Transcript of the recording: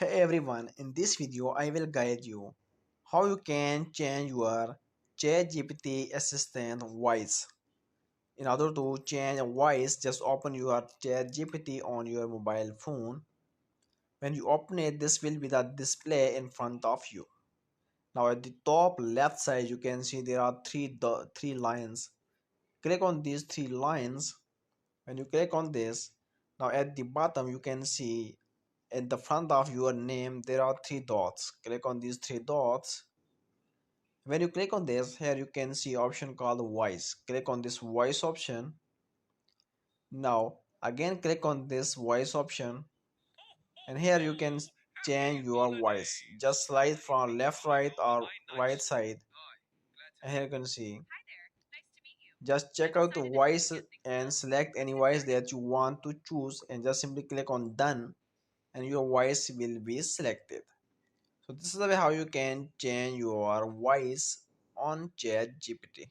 Hey everyone, in this video I will guide you how you can change your ChatGPT assistant voice. In order to change a voice, just open your ChatGPT on your mobile phone. When you open it, this will be the display in front of you. Now at the top left side you can see there are three lines. Click on these three lines. When you click on this, now at the bottom you can see at the front of your name there are three dots. Click on these three dots. When you click on this, here you can see option called voice. Click on this voice option. Now again click on this voice option, and here you can change your voice. Just slide from left, right, or right side, and here you can see. Just check out the voice and select any voice that you want to choose, and just simply click on done, and your voice will be selected. So this is the way how you can change your voice on ChatGPT.